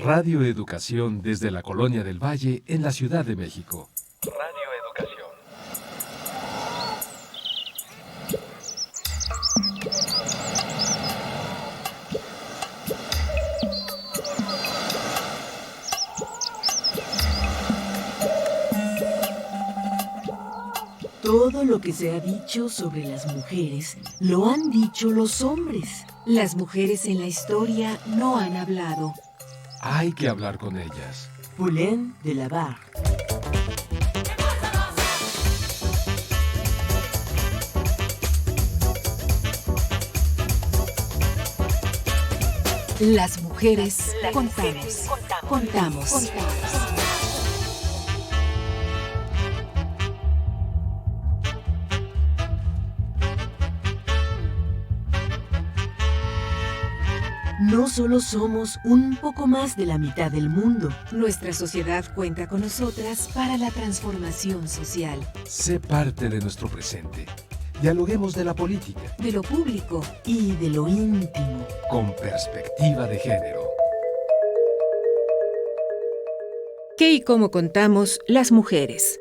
Radio Educación desde la Colonia del Valle en la Ciudad de México. Radio Educación. Todo lo que se ha dicho sobre las mujeres lo han dicho los hombres. Las mujeres en la historia no han hablado. Hay que hablar con ellas. Poulain de la Barre. Las mujeres contamos. Contamos. No solo somos un poco más de la mitad del mundo. Nuestra sociedad cuenta con nosotras para la transformación social. Sé parte de nuestro presente. Dialoguemos de la política, de lo público y de lo íntimo. con perspectiva de género. ¿Qué y cómo contamos las mujeres?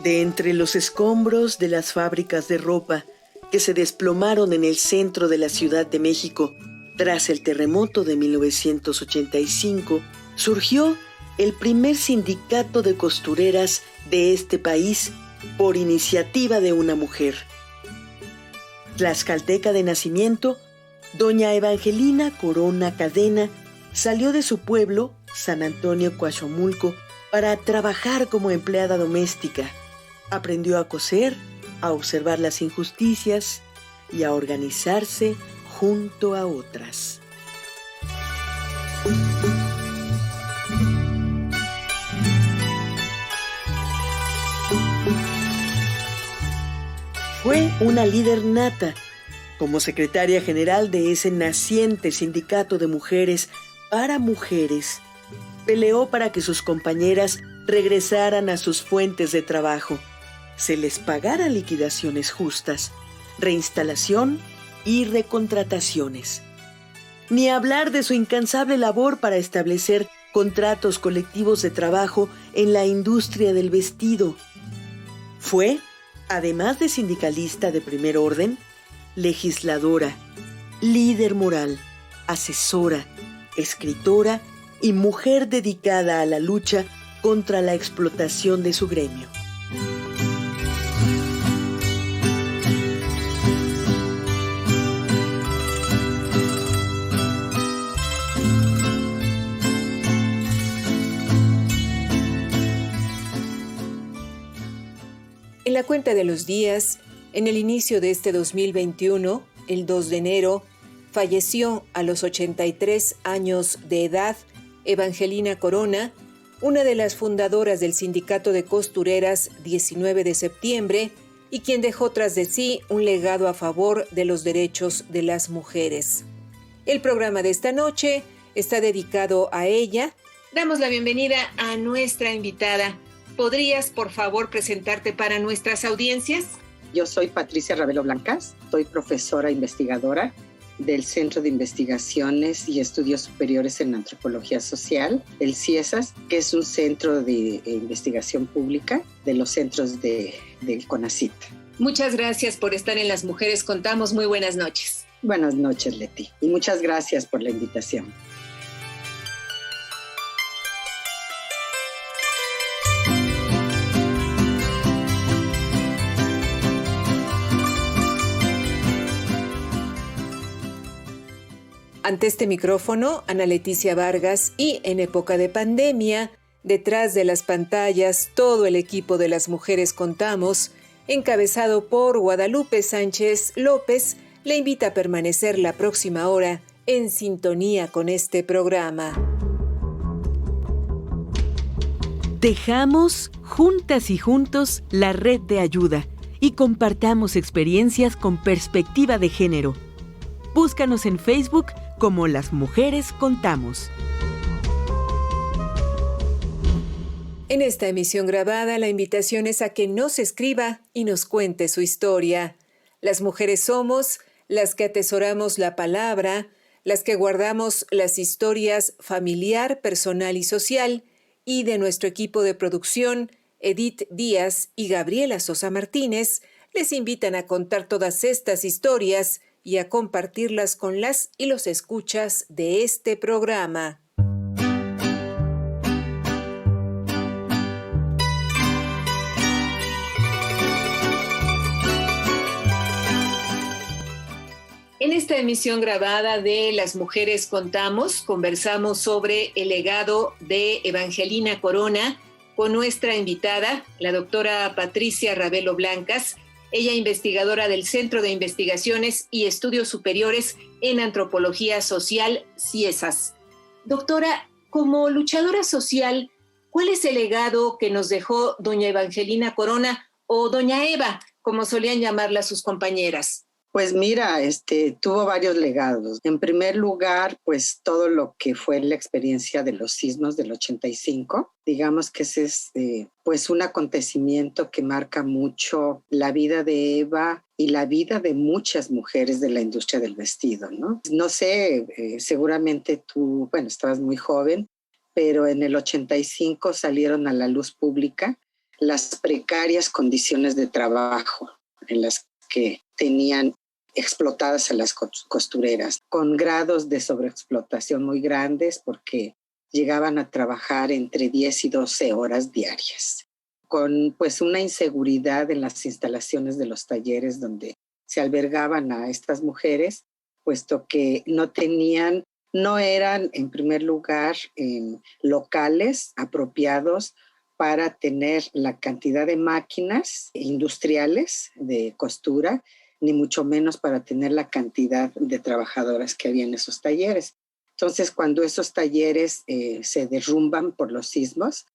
De entre los escombros de las fábricas de ropa que se desplomaron en el centro de la Ciudad de México tras el terremoto de 1985, surgió el primer sindicato de costureras de este país por iniciativa de una mujer. Tlaxcalteca de nacimiento, doña Evangelina Corona Cadena salió de su pueblo, San Antonio Coaxomulco, para trabajar como empleada doméstica. Aprendió a coser, a observar las injusticias y a organizarse junto a otras. Fue una líder nata. Como secretaria general de ese naciente sindicato de mujeres para mujeres, peleó para que sus compañeras regresaran a sus fuentes de trabajo, se les pagara liquidaciones justas, reinstalación y recontrataciones. Ni hablar de su incansable labor para establecer contratos colectivos de trabajo en la industria del vestido. Fue, además de sindicalista de primer orden, legisladora, líder moral, asesora, escritora y mujer dedicada a la lucha contra la explotación de su gremio. En la cuenta de los días, en el inicio de este 2021, el 2 de enero, falleció a los 83 años de edad Evangelina Corona, una de las fundadoras del Sindicato de Costureras 19 de septiembre y quien dejó tras de sí un legado a favor de los derechos de las mujeres. El programa de esta noche está dedicado a ella. Damos la bienvenida a nuestra invitada. ¿Podrías, por favor, presentarte para nuestras audiencias? Yo soy Patricia Ravelo Blancas, soy profesora investigadora del Centro de Investigaciones y Estudios Superiores en Antropología Social, el CIESAS, que es un centro de investigación pública de los centros del CONACYT. Muchas gracias por estar en Las Mujeres Contamos. Muy buenas noches. Buenas noches, Leti, y muchas gracias por la invitación. Ante este micrófono, Ana Leticia Vargas y en época de pandemia, detrás de las pantallas, todo el equipo de Las Mujeres Contamos, encabezado por Guadalupe Sánchez López, le invita a permanecer la próxima hora en sintonía con este programa. Tejamos juntas y juntos la red de ayuda y compartamos experiencias con perspectiva de género. Búscanos en Facebook como Las Mujeres Contamos. En esta emisión grabada, la invitación es a que nos escriba y nos cuente su historia. Las mujeres somos las que atesoramos la palabra, las que guardamos las historias familiar, personal y social, y de nuestro equipo de producción, Edith Díaz y Gabriela Sosa Martínez, les invitan a contar todas estas historias y a compartirlas con las y los escuchas de este programa. En esta emisión grabada de Las Mujeres Contamos, conversamos sobre el legado de Evangelina Corona con nuestra invitada, la doctora Patricia Ravelo Blancas, ella investigadora del Centro de Investigaciones y Estudios Superiores en Antropología Social, CIESAS. Doctora, como luchadora social, ¿cuál es el legado que nos dejó doña Evangelina Corona o doña Eva, como solían llamarla sus compañeras? Pues mira, tuvo varios legados. En primer lugar, pues todo lo que fue la experiencia de los sismos del 85. Digamos que ese es pues un acontecimiento que marca mucho la vida de Eva y la vida de muchas mujeres de la industria del vestido, ¿no? No sé, seguramente tú, bueno, estabas muy joven, pero en el 85 salieron a la luz pública las precarias condiciones de trabajo en las que tenían explotadas a las costureras, con grados de sobreexplotación muy grandes porque llegaban a trabajar entre 10 y 12 horas diarias, con pues una inseguridad en las instalaciones de los talleres donde se albergaban a estas mujeres, puesto que no eran en primer lugar locales apropiados para tener la cantidad de máquinas industriales de costura, ni mucho menos para tener la cantidad de trabajadoras que había en esos talleres. Entonces, cuando esos talleres se derrumban por los sismos,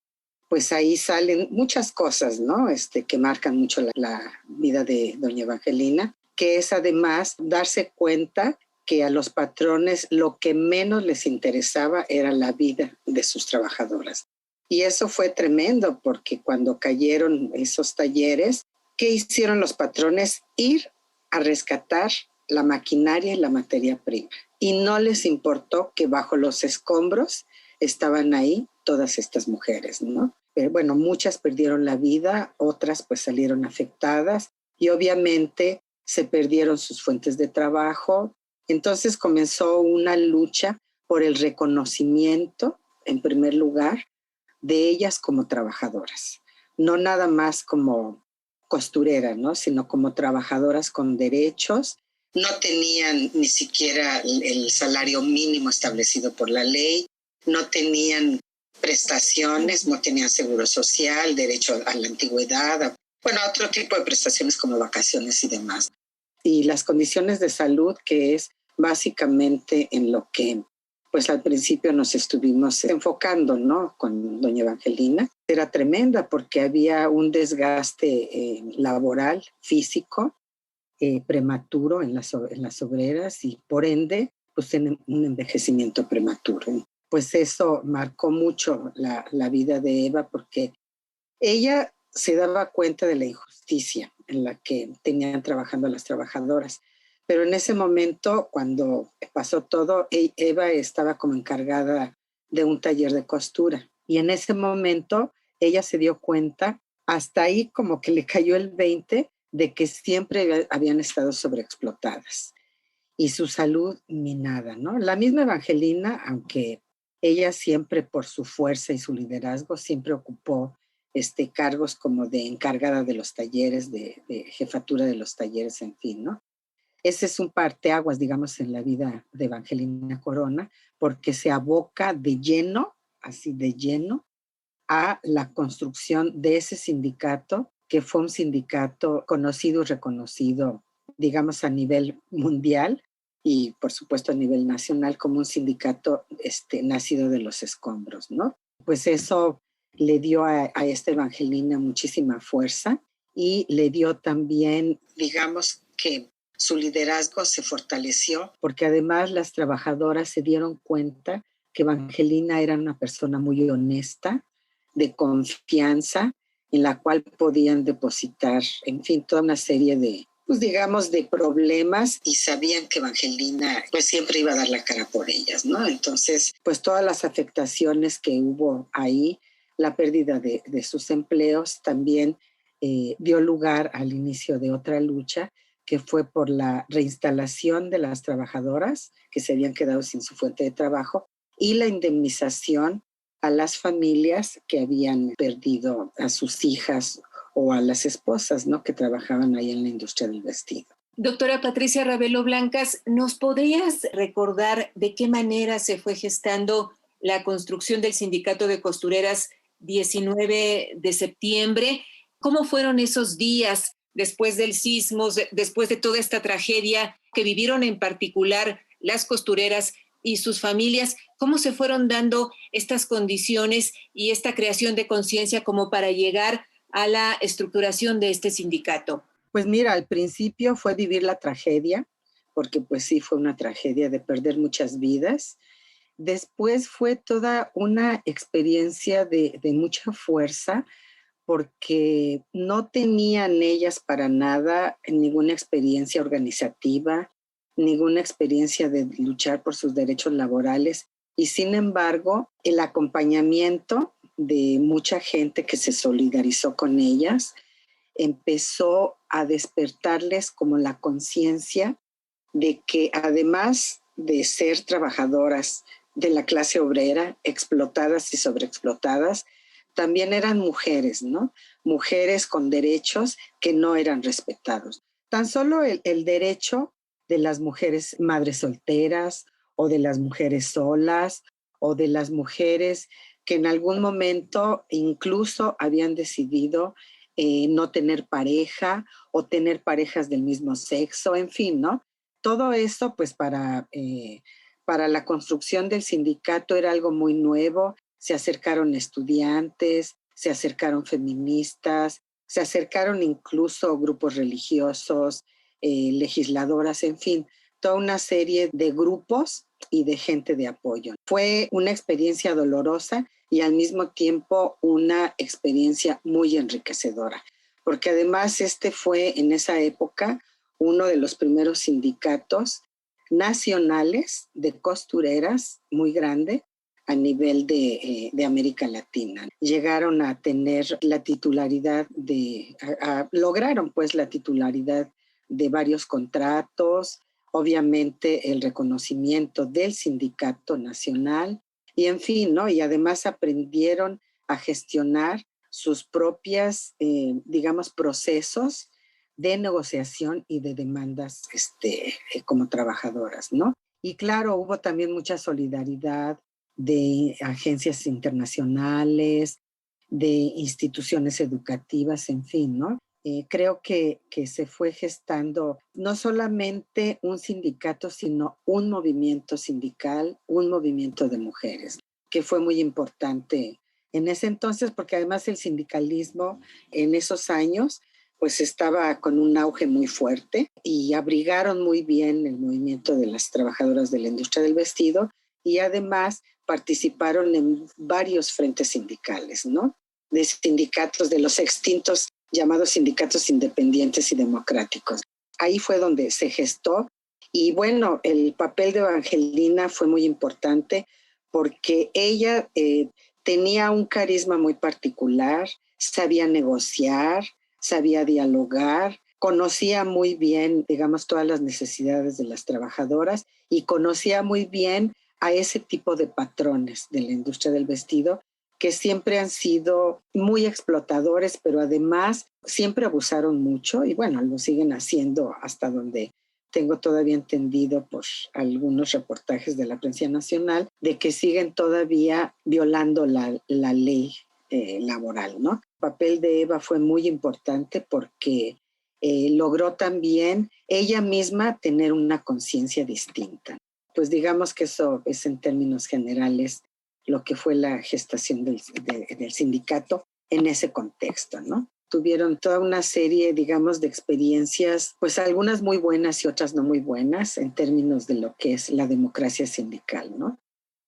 pues ahí salen muchas cosas, ¿no? Que marcan mucho la vida de doña Evangelina, que es además darse cuenta que a los patrones lo que menos les interesaba era la vida de sus trabajadoras. Y eso fue tremendo, porque cuando cayeron esos talleres, ¿qué hicieron los patrones? Ir a rescatar la maquinaria y la materia prima. Y no les importó que bajo los escombros estaban ahí todas estas mujeres, ¿no? Pero bueno, muchas perdieron la vida, otras pues salieron afectadas y obviamente se perdieron sus fuentes de trabajo. Entonces comenzó una lucha por el reconocimiento, en primer lugar, de ellas como trabajadoras. No nada más como costureras, ¿no? Sino como trabajadoras con derechos. No tenían ni siquiera el salario mínimo establecido por la ley, no tenían prestaciones, no tenían seguro social, derecho a la antigüedad, otro tipo de prestaciones como vacaciones y demás. Y las condiciones de salud, que es básicamente en lo que pues al principio nos estuvimos enfocando, ¿no? Con doña Evangelina. Era tremenda porque había un desgaste laboral, físico, prematuro en las obreras y por ende, pues en un envejecimiento prematuro. Pues eso marcó mucho la vida de Eva porque ella se daba cuenta de la injusticia en la que tenían trabajando las trabajadoras. Pero en ese momento, cuando pasó todo, Eva estaba como encargada de un taller de costura. Y en ese momento, ella se dio cuenta, hasta ahí como que le cayó el 20 de que siempre habían estado sobreexplotadas. Y su salud minada, ¿no? La misma Evangelina, aunque ella siempre por su fuerza y su liderazgo, siempre ocupó cargos como de encargada de los talleres, de jefatura de los talleres, en fin, ¿no? Ese es un parteaguas, digamos, en la vida de Evangelina Corona, porque se aboca de lleno, así de lleno, a la construcción de ese sindicato, que fue un sindicato conocido y reconocido, digamos, a nivel mundial y, por supuesto, a nivel nacional, como un sindicato nacido de los escombros, ¿no? Pues eso le dio a esta Evangelina muchísima fuerza y le dio también, digamos, que su liderazgo se fortaleció porque además las trabajadoras se dieron cuenta que Evangelina era una persona muy honesta, de confianza en la cual podían depositar, en fin, toda una serie de, pues digamos, de problemas, y sabían que Evangelina pues siempre iba a dar la cara por ellas, ¿no? Entonces, pues todas las afectaciones que hubo ahí, la pérdida de sus empleos también dio lugar al inicio de otra lucha, que fue por la reinstalación de las trabajadoras que se habían quedado sin su fuente de trabajo y la indemnización a las familias que habían perdido a sus hijas o a las esposas, ¿no?, que trabajaban ahí en la industria del vestido. Doctora Patricia Ravelo Blancas, ¿nos podrías recordar de qué manera se fue gestando la construcción del Sindicato de Costureras 19 de septiembre? ¿Cómo fueron esos días después del sismo, después de toda esta tragedia que vivieron en particular las costureras y sus familias? ¿Cómo se fueron dando estas condiciones y esta creación de conciencia como para llegar a la estructuración de este sindicato? Pues mira, al principio fue vivir la tragedia, porque pues sí fue una tragedia de perder muchas vidas. Después fue toda una experiencia de mucha fuerza, porque no tenían ellas para nada ninguna experiencia organizativa, ninguna experiencia de luchar por sus derechos laborales, y sin embargo el acompañamiento de mucha gente que se solidarizó con ellas empezó a despertarles como la conciencia de que además de ser trabajadoras de la clase obrera, explotadas y sobreexplotadas, también eran mujeres, ¿no? Mujeres con derechos que no eran respetados. Tan solo el derecho de las mujeres madres solteras o de las mujeres solas o de las mujeres que en algún momento incluso habían decidido no tener pareja o tener parejas del mismo sexo, en fin, ¿no? Todo eso, pues para la construcción del sindicato era algo muy nuevo. Se acercaron estudiantes, se acercaron feministas, se acercaron incluso grupos religiosos, legisladoras, en fin, toda una serie de grupos y de gente de apoyo. Fue una experiencia dolorosa y al mismo tiempo una experiencia muy enriquecedora, porque además este fue en esa época uno de los primeros sindicatos nacionales de costureras muy grande a nivel de América Latina. Llegaron a tener la titularidad lograron pues la titularidad de varios contratos, obviamente el reconocimiento del sindicato nacional y en fin, ¿no? Y además aprendieron a gestionar sus propias, digamos, procesos de negociación y de demandas como trabajadoras, ¿no? Y claro, hubo también mucha solidaridad de agencias internacionales, de instituciones educativas, en fin, ¿no? Creo que se fue gestando no solamente un sindicato, sino un movimiento sindical, un movimiento de mujeres, que fue muy importante en ese entonces, porque además el sindicalismo en esos años pues estaba con un auge muy fuerte y abrigaron muy bien el movimiento de las trabajadoras de la industria del vestido y además participaron en varios frentes sindicales, ¿no? De sindicatos, de los extintos llamados sindicatos independientes y democráticos. Ahí fue donde se gestó y bueno, el papel de Evangelina fue muy importante porque ella tenía un carisma muy particular, sabía negociar, sabía dialogar, conocía muy bien, digamos, todas las necesidades de las trabajadoras y conocía muy bien a ese tipo de patrones de la industria del vestido que siempre han sido muy explotadores, pero además siempre abusaron mucho y bueno, lo siguen haciendo hasta donde tengo todavía entendido por algunos reportajes de la prensa nacional, de que siguen todavía violando la ley laboral, ¿no? El papel de Eva fue muy importante porque logró también ella misma tener una conciencia distinta. Pues digamos que eso es en términos generales lo que fue la gestación del sindicato en ese contexto, ¿no? Tuvieron toda una serie, digamos, de experiencias, pues algunas muy buenas y otras no muy buenas en términos de lo que es la democracia sindical, ¿no?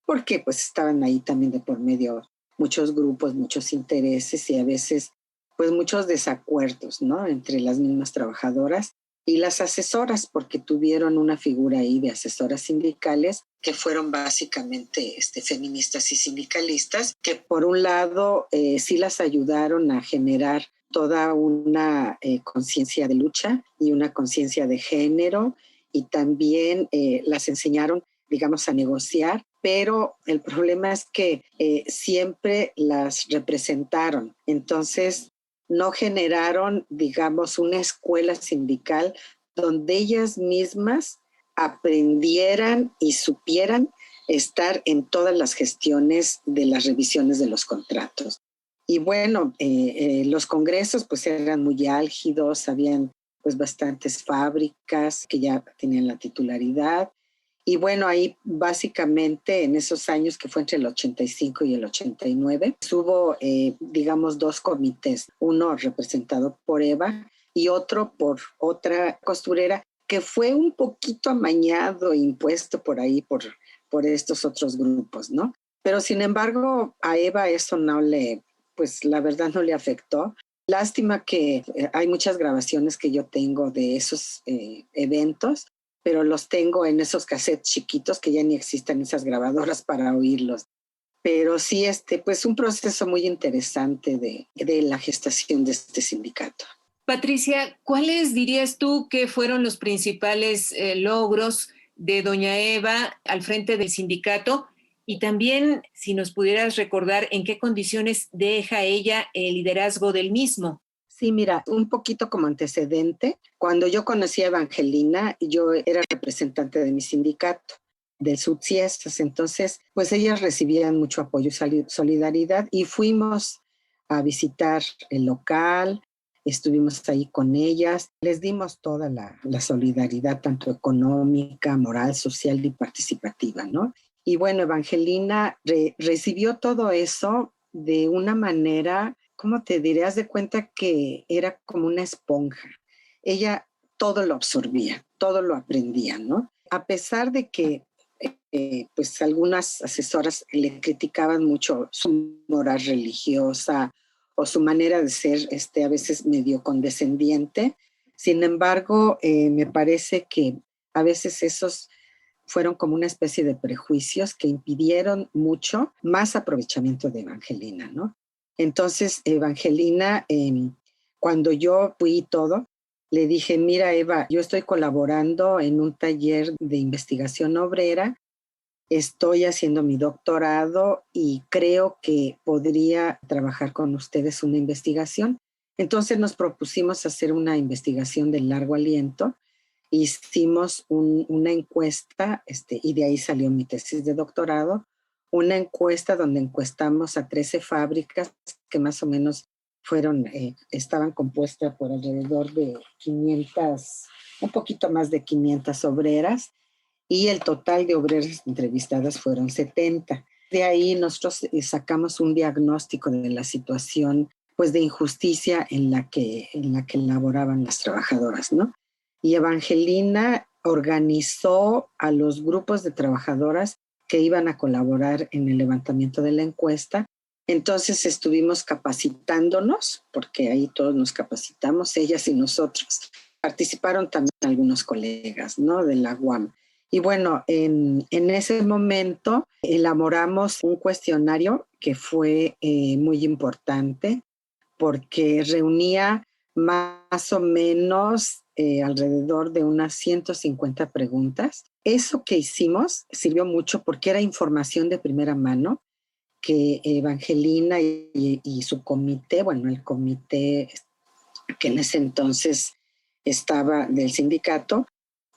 Porque pues estaban ahí también de por medio muchos grupos, muchos intereses y a veces pues muchos desacuerdos, ¿no? Entre las mismas trabajadoras y las asesoras, porque tuvieron una figura ahí de asesoras sindicales que fueron básicamente feministas y sindicalistas, que por un lado sí las ayudaron a generar toda una conciencia de lucha y una conciencia de género, y también las enseñaron, digamos, a negociar, pero el problema es que siempre las representaron. Entonces, no generaron, digamos, una escuela sindical donde ellas mismas aprendieran y supieran estar en todas las gestiones de las revisiones de los contratos. Y bueno, los congresos pues eran muy álgidos, habían pues bastantes fábricas que ya tenían la titularidad. Y bueno, ahí básicamente en esos años que fue entre el 85 y el 89, hubo, digamos, dos comités, uno representado por Eva y otro por otra costurera que fue un poquito amañado e impuesto por ahí por estos otros grupos, ¿no? Pero sin embargo, a Eva eso no le, pues la verdad no le afectó. Lástima que hay muchas grabaciones que yo tengo de esos eventos, pero los tengo en esos cassettes chiquitos que ya ni existen esas grabadoras para oírlos. Pero sí, pues un proceso muy interesante de la gestación de este sindicato. Patricia, ¿cuáles dirías tú que fueron los principales logros de doña Eva al frente del sindicato? Y también, si nos pudieras recordar en qué condiciones deja ella el liderazgo del mismo. Sí, mira, un poquito como antecedente, cuando yo conocí a Evangelina, yo era representante de mi sindicato, del Subsiestas, entonces, pues ellas recibían mucho apoyo y solidaridad y fuimos a visitar el local, estuvimos ahí con ellas, les dimos toda la solidaridad, tanto económica, moral, social y participativa, ¿no? Y bueno, Evangelina recibió todo eso de una manera, ¿cómo te diré? Haz de cuenta que era como una esponja. Ella todo lo absorbía, todo lo aprendía, ¿no? A pesar de que pues algunas asesoras le criticaban mucho su moral religiosa o su manera de ser a veces medio condescendiente. Sin embargo, me parece que a veces esos fueron como una especie de prejuicios que impidieron mucho más aprovechamiento de Evangelina, ¿no? Entonces, Evangelina, cuando yo fui todo, le dije, mira, Eva, yo estoy colaborando en un taller de investigación obrera, estoy haciendo mi doctorado y creo que podría trabajar con ustedes una investigación. Entonces nos propusimos hacer una investigación de largo aliento. Hicimos una encuesta, y de ahí salió mi tesis de doctorado, una encuesta donde encuestamos a 13 fábricas que más o menos estaban compuestas por alrededor de 500, un poquito más de 500 obreras, y el total de obreras entrevistadas fueron 70. De ahí nosotros sacamos un diagnóstico de la situación, pues, de injusticia en la que laboraban las trabajadoras, ¿no? Y Evangelina organizó a los grupos de trabajadoras que iban a colaborar en el levantamiento de la encuesta. Entonces estuvimos capacitándonos, porque ahí todos nos capacitamos, ellas y nosotros. Participaron también algunos colegas, ¿no?, de la UAM. Y bueno, en ese momento elaboramos un cuestionario que fue muy importante porque reunía más o menos alrededor de unas 150 preguntas. Eso que hicimos sirvió mucho porque era información de primera mano que Evangelina y su comité, bueno, el comité que en ese entonces estaba del sindicato,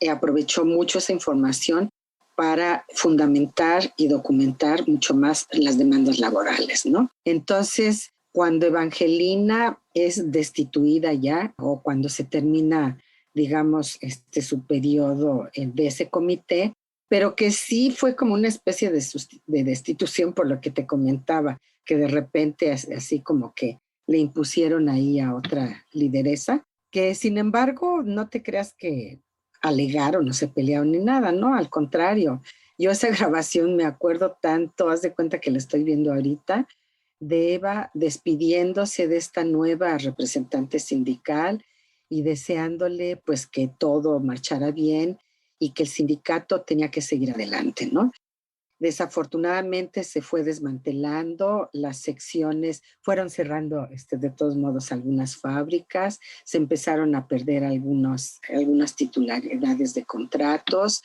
aprovechó mucho esa información para fundamentar y documentar mucho más las demandas laborales, ¿no? Entonces, cuando Evangelina es destituida ya, o cuando se termina, digamos, su periodo de ese comité, pero que sí fue como una especie de destitución por lo que te comentaba, que de repente así como que le impusieron ahí a otra lideresa, que sin embargo no te creas que alegaron, no se pelearon ni nada, no, al contrario. Yo esa grabación me acuerdo tanto, haz de cuenta que la estoy viendo ahorita, de Eva despidiéndose de esta nueva representante sindical y deseándole pues que todo marchara bien y que el sindicato tenía que seguir adelante, ¿no? Desafortunadamente se fue desmantelando, las secciones fueron cerrando de todos modos algunas fábricas, se empezaron a perder algunas titularidades de contratos.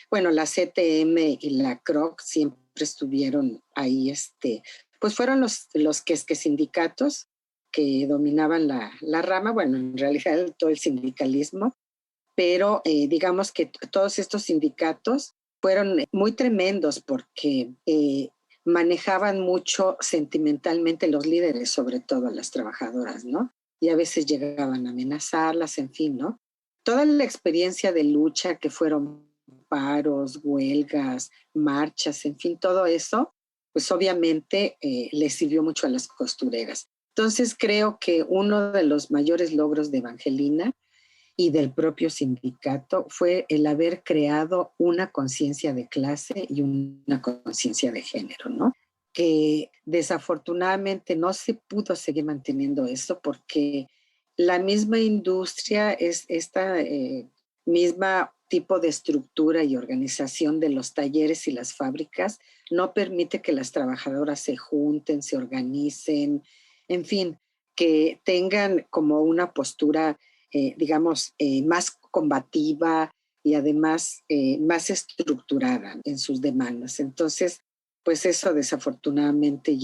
Bueno, la CTM y la CROC siempre estuvieron ahí, pues fueron los que sindicatos que dominaban la rama, bueno, en realidad todo el sindicalismo, pero digamos que todos estos sindicatos fueron muy tremendos porque manejaban mucho sentimentalmente los líderes, sobre todo a las trabajadoras, ¿no? Y a veces llegaban a amenazarlas, en fin, ¿no? Toda la experiencia de lucha que fueron paros, huelgas, marchas, en fin, todo eso, pues obviamente les sirvió mucho a las costureras. Entonces creo que uno de los mayores logros de Evangelina y del propio sindicato fue el haber creado una conciencia de clase y una conciencia de género, ¿no? Que desafortunadamente no se pudo seguir manteniendo eso porque la misma industria es esta misma tipo de estructura y organización de los talleres y las fábricas no permite que las trabajadoras se junten, se organicen, en fin, que tengan como una postura digamos, más combativa y además más estructurada en sus demandas. Entonces, pues eso desafortunadamente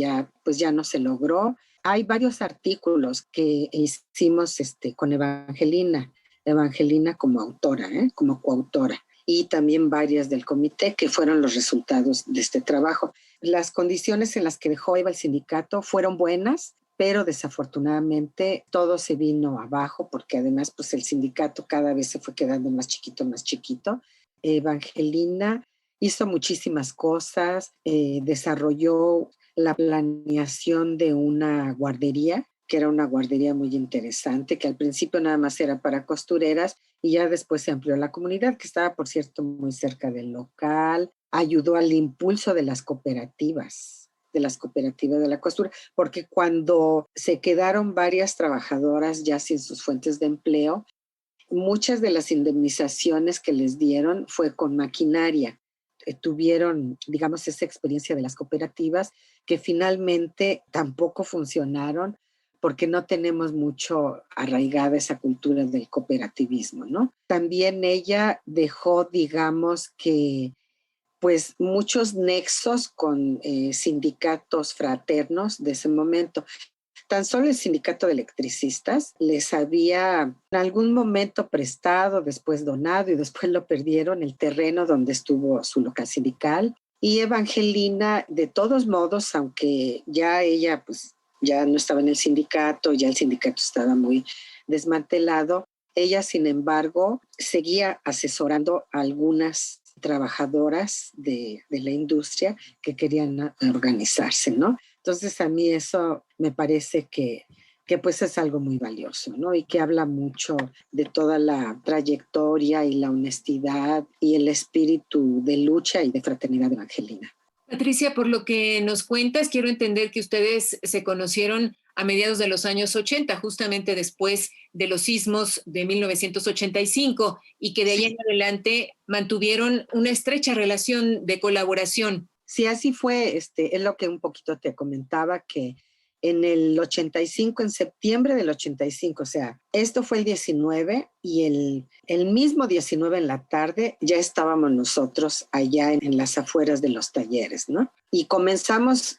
pues ya no se logró. Hay varios artículos que hicimos con Evangelina como autora, como coautora, y también varias del comité que fueron los resultados de este trabajo. Las condiciones en las que dejó Eva el sindicato fueron buenas, pero desafortunadamente todo se vino abajo porque además pues el sindicato cada vez se fue quedando más chiquito, más chiquito. Evangelina hizo muchísimas cosas, desarrolló la planeación de una guardería, que era una guardería muy interesante, que al principio nada más era para costureras y ya después se amplió la comunidad, que estaba, por cierto, muy cerca del local, ayudó al impulso de las cooperativas de la costura, porque cuando se quedaron varias trabajadoras ya sin sus fuentes de empleo, muchas de las indemnizaciones que les dieron fue con maquinaria. Tuvieron, digamos, esa experiencia de las cooperativas que finalmente tampoco funcionaron porque no tenemos mucho arraigada esa cultura del cooperativismo, ¿no? También ella dejó, digamos, que pues muchos nexos con sindicatos fraternos de ese momento. Tan solo el sindicato de electricistas les había en algún momento prestado, después donado y después lo perdieron el terreno donde estuvo su local sindical. Y Evangelina, de todos modos, aunque ya ella pues ya no estaba en el sindicato, ya el sindicato estaba muy desmantelado, ella sin embargo seguía asesorando a algunas trabajadoras de la industria que querían organizarse, ¿no? Entonces a mí eso me parece que pues es algo muy valioso, ¿no? Y que habla mucho de toda la trayectoria y la honestidad y el espíritu de lucha y de fraternidad de Evangelina. Patricia, por lo que nos cuentas, quiero entender que ustedes se conocieron a mediados de los años 80, justamente después de los sismos de 1985, y que de ahí en adelante mantuvieron una estrecha relación de colaboración. Sí, así fue. Es lo que un poquito te comentaba, que en el 85, en septiembre del 85, o sea, esto fue el 19 y el mismo 19 en la tarde ya estábamos nosotros allá en las afueras de los talleres, ¿no? Y comenzamos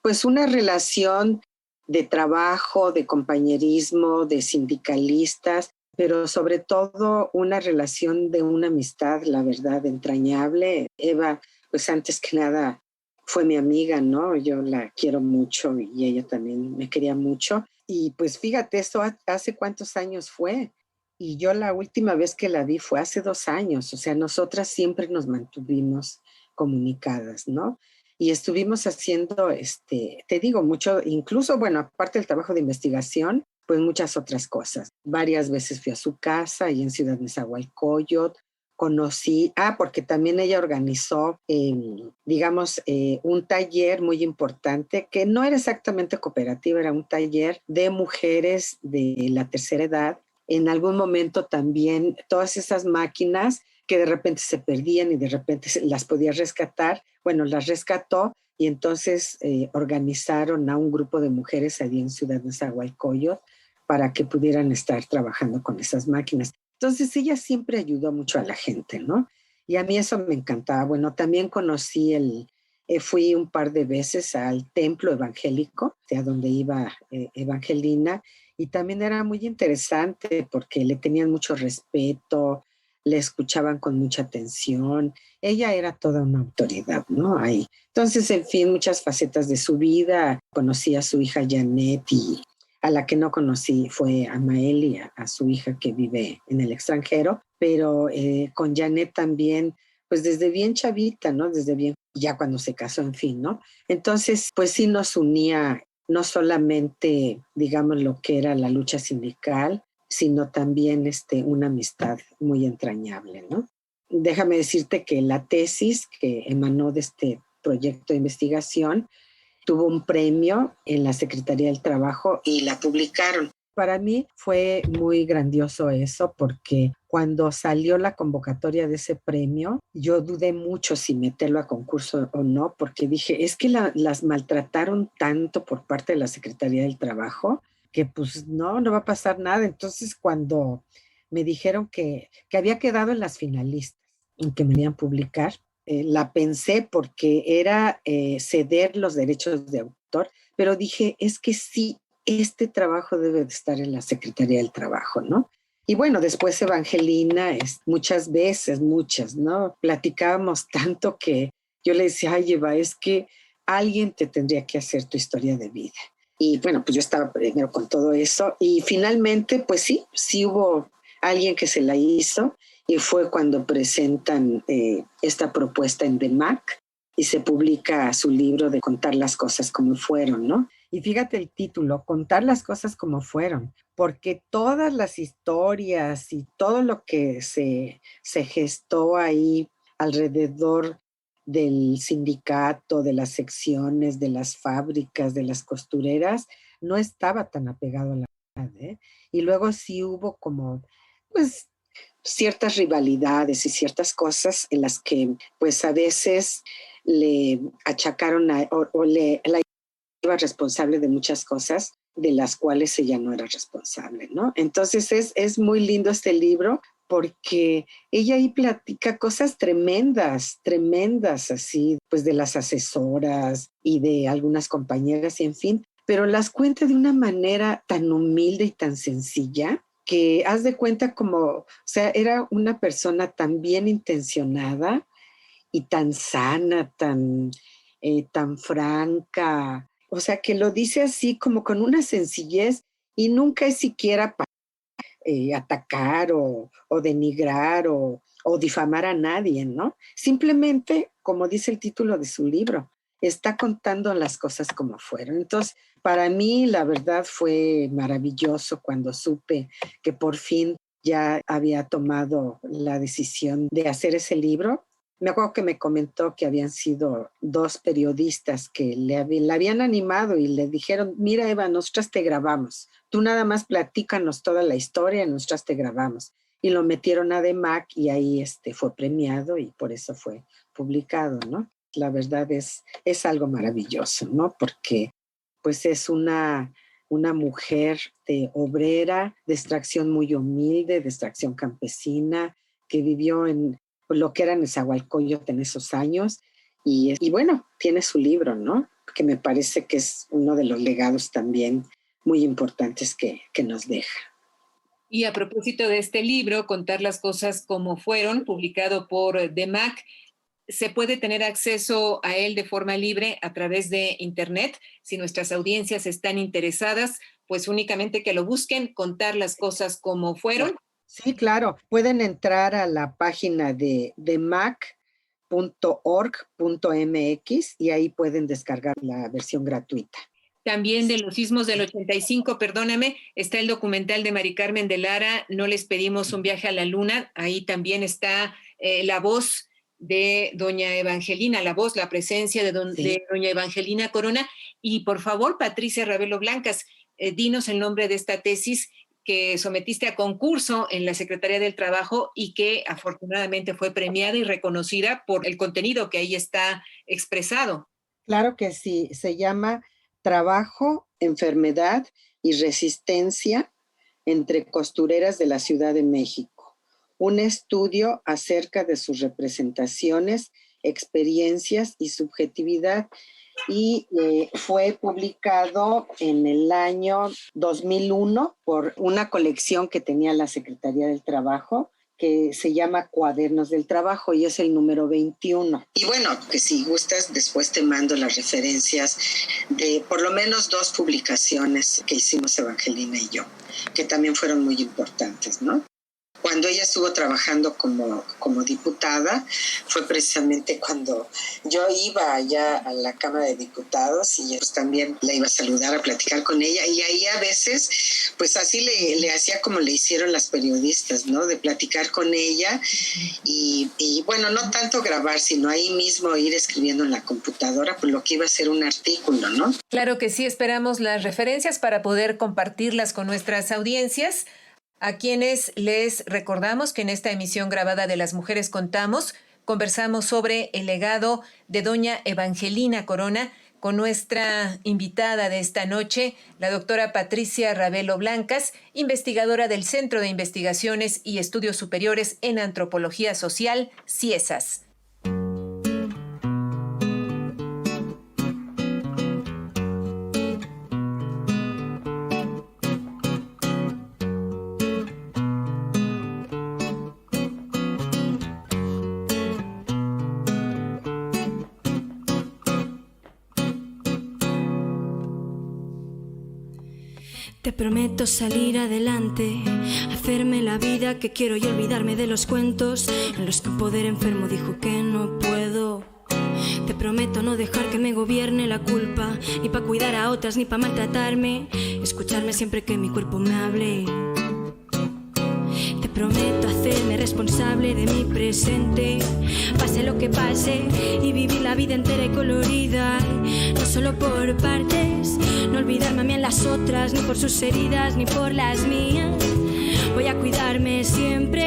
pues una relación de trabajo, de compañerismo, de sindicalistas, pero sobre todo una relación de una amistad, la verdad, entrañable. Eva, pues antes que nada, fue mi amiga, ¿no? Yo la quiero mucho y ella también me quería mucho. Y pues fíjate, eso hace cuántos años fue. Y yo la última vez que la vi fue hace 2 años. O sea, nosotras siempre nos mantuvimos comunicadas, ¿no? Y estuvimos haciendo, te digo, mucho, incluso, bueno, aparte del trabajo de investigación, pues muchas otras cosas. Varias veces fui a su casa y en Ciudad Nezahualcóyotl, conocí, porque también ella organizó, un taller muy importante, que no era exactamente cooperativa, era un taller de mujeres de la tercera edad. En algún momento también todas esas máquinas que de repente se perdían y de repente las podía rescatar, bueno, las rescató y entonces organizaron a un grupo de mujeres allí en Ciudad Nezahualcóyotl para que pudieran estar trabajando con esas máquinas. Entonces ella siempre ayudó mucho a la gente, ¿no? Y a mí eso me encantaba. Bueno, también fui un par de veces al templo evangélico, a donde iba Evangelina, y también era muy interesante porque le tenían mucho respeto, le escuchaban con mucha atención. Ella era toda una autoridad, ¿no? Ahí. Entonces, en fin, muchas facetas de su vida. Conocí a su hija Janet y a la que no conocí fue a Maeli, a su hija que vive en el extranjero, pero con Janet también, pues desde bien chavita, ¿no? Desde bien, ya cuando se casó, en fin, ¿no? Entonces, pues sí nos unía no solamente, digamos, lo que era la lucha sindical, sino también una amistad muy entrañable, ¿no? Déjame decirte que la tesis que emanó de este proyecto de investigación tuvo un premio en la Secretaría del Trabajo y la publicaron. Para mí fue muy grandioso eso porque cuando salió la convocatoria de ese premio, yo dudé mucho si meterlo a concurso o no, porque dije, es que las maltrataron tanto por parte de la Secretaría del Trabajo que pues no va a pasar nada. Entonces cuando me dijeron que había quedado en las finalistas y que me iban a publicar, la pensé porque era ceder los derechos de autor, pero dije, es que sí, este trabajo debe de estar en la Secretaría del Trabajo, ¿no? Y bueno, después Evangelina, muchas veces, ¿no? Platicábamos tanto que yo le decía, ay, Eva, es que alguien te tendría que hacer tu historia de vida. Y bueno, pues yo estaba primero con todo eso y finalmente, pues sí hubo alguien que se la hizo y fue cuando presentan esta propuesta en DEMAC y se publica su libro de Contar las cosas como fueron, ¿no? Y fíjate el título, Contar las cosas como fueron, porque todas las historias y todo lo que se gestó ahí alrededor del sindicato, de las secciones, de las fábricas, de las costureras, no estaba tan apegado a la verdad, ¿eh? Y luego sí hubo como, pues, ciertas rivalidades y ciertas cosas en las que, pues, a veces le achacaron la iba responsable de muchas cosas de las cuales ella no era responsable, ¿no? Entonces es muy lindo este libro porque ella ahí platica cosas tremendas, así, pues de las asesoras y de algunas compañeras y en fin, pero las cuenta de una manera tan humilde y tan sencilla que haz de cuenta como, o sea, era una persona tan bien intencionada y tan sana, tan franca, o sea, que lo dice así como con una sencillez y nunca es siquiera para atacar o denigrar o difamar a nadie, ¿no? Simplemente, como dice el título de su libro, está contando las cosas como fueron. Entonces, para mí, la verdad fue maravilloso cuando supe que por fin ya había tomado la decisión de hacer ese libro. Me acuerdo que me comentó que habían sido 2 periodistas que la habían animado y le dijeron, mira Eva, nosotras te grabamos, tú nada más platícanos toda la historia y nosotras te grabamos. Y lo metieron a DEMAC y ahí fue premiado y por eso fue publicado, ¿no? La verdad es algo maravilloso, ¿no? Porque pues es una mujer obrera, de extracción muy humilde, de extracción campesina, que vivió en lo que era Nezahualcóyotl en esos años. Y bueno, tiene su libro, ¿no? Que me parece que es uno de los legados también muy importantes que nos deja. Y a propósito de este libro, Contar las cosas como fueron, publicado por DEMAC, se puede tener acceso a él de forma libre a través de Internet. Si nuestras audiencias están interesadas, pues únicamente que lo busquen, Contar las cosas como fueron. Sí, claro. Pueden entrar a la página de demac.org.mx y ahí pueden descargar la versión gratuita. También de los sismos del 85, perdóname, está el documental de Mari Carmen de Lara, No les pedimos un viaje a la luna. Ahí también está la voz de doña Evangelina, la presencia de doña Evangelina Corona. Y por favor, Patricia Ravelo Blancas, dinos el nombre de esta tesis que sometiste a concurso en la Secretaría del Trabajo y que afortunadamente fue premiada y reconocida por el contenido que ahí está expresado. Claro que sí, se llama Trabajo, Enfermedad y Resistencia entre costureras de la Ciudad de México. Un estudio acerca de sus representaciones, experiencias y subjetividad, y fue publicado en el año 2001 por una colección que tenía la Secretaría del Trabajo, que se llama Cuadernos del Trabajo, y es el número 21. Y bueno, que si gustas, después te mando las referencias de por lo menos 2 publicaciones que hicimos Evangelina y yo, que también fueron muy importantes, ¿no? Cuando ella estuvo trabajando como diputada, fue precisamente cuando yo iba allá a la Cámara de Diputados y pues también la iba a saludar, a platicar con ella. Y ahí a veces, pues así le hacía como le hicieron las periodistas, ¿no? De platicar con ella y bueno, no tanto grabar, sino ahí mismo ir escribiendo en la computadora, pues lo que iba a ser un artículo, ¿no? Claro que sí, esperamos las referencias para poder compartirlas con nuestras audiencias, a quienes les recordamos que en esta emisión grabada de Las Mujeres Contamos, conversamos sobre el legado de doña Evangelina Corona con nuestra invitada de esta noche, la doctora Patricia Ravelo Blancas, investigadora del Centro de Investigaciones y Estudios Superiores en Antropología Social, CIESAS. Te prometo salir adelante, hacerme la vida que quiero y olvidarme de los cuentos en los que un poder enfermo dijo que no puedo. Te prometo no dejar que me gobierne la culpa, ni pa' cuidar a otras ni pa' maltratarme, escucharme siempre que mi cuerpo me hable. Te prometo hacerme responsable de mi presente, pase lo que pase, y vivir la vida entera y colorida, no solo por partes, no olvidarme a mí en las otras, ni por sus heridas, ni por las mías. Voy a cuidarme siempre.